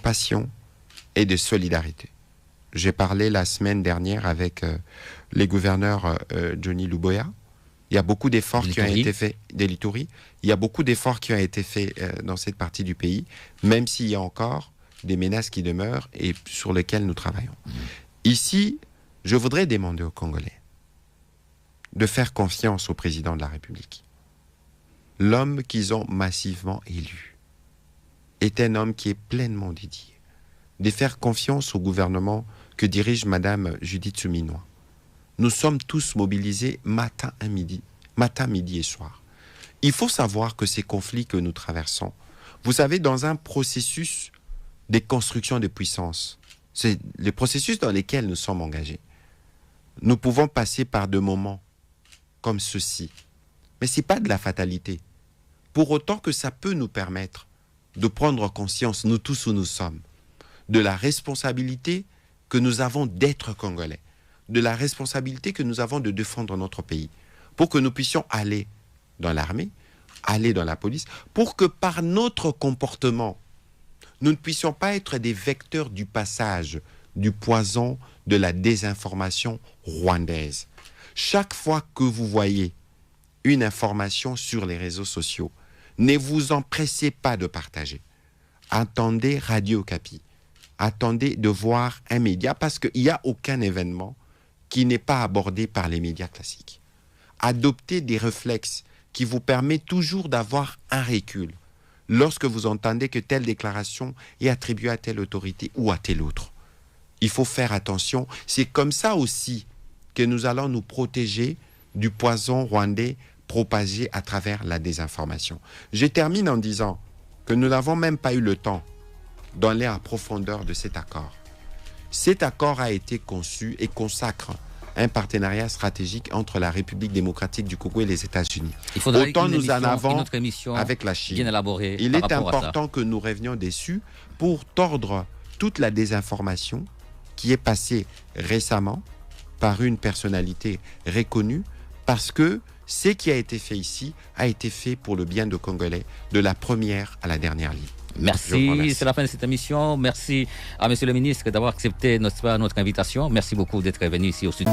compassion et de solidarité. J'ai parlé la semaine dernière avec les gouverneurs Johnny Luboya. Il y a beaucoup d'efforts qui ont été faits, d'Elituri. Il y a beaucoup d'efforts qui ont été faits dans cette partie du pays, même s'il y a encore des menaces qui demeurent et sur lesquelles nous travaillons. Ici, je voudrais demander aux Congolais de faire confiance au président de la République. L'homme qu'ils ont massivement élu est un homme qui est pleinement dédié. De faire confiance au gouvernement que dirige Madame Judith Suminwa. Nous sommes tous mobilisés matin, midi et soir. Il faut savoir que ces conflits que nous traversons, vous savez, dans un processus de construction de puissance, c'est le processus dans lequel nous sommes engagés. Nous pouvons passer par des moments comme ceci, mais ce n'est pas de la fatalité. Pour autant que ça peut nous permettre de prendre conscience, nous tous où nous sommes, de la responsabilité que nous avons d'être Congolais, de la responsabilité que nous avons de défendre notre pays, pour que nous puissions aller dans l'armée, aller dans la police, pour que par notre comportement, nous ne puissions pas être des vecteurs du passage, du poison, de la désinformation rwandaise. Chaque fois que vous voyez une information sur les réseaux sociaux, ne vous empressez pas de partager. Attendez Radio Okapi. Attendez de voir un média parce qu'il n'y a aucun événement qui n'est pas abordé par les médias classiques. Adoptez des réflexes qui vous permettent toujours d'avoir un recul lorsque vous entendez que telle déclaration est attribuée à telle autorité ou à telle autre. Il faut faire attention. C'est comme ça aussi que nous allons nous protéger du poison rwandais propagé à travers la désinformation. Je termine en disant que nous n'avons même pas eu le temps d'aller en profondeur de cet accord. Cet accord a été conçu et consacre un partenariat stratégique entre la République démocratique du Congo et les États-Unis. Autant nous en avons avec la Chine. Il est important que nous revenions dessus pour tordre toute la désinformation qui est passée récemment par une personnalité reconnue, parce que ce qui a été fait ici a été fait pour le bien de Congolais, de la première à la dernière ligne. Merci, c'est la fin de cette émission. Merci à Monsieur le ministre d'avoir accepté notre invitation. Merci beaucoup d'être venu ici au studio.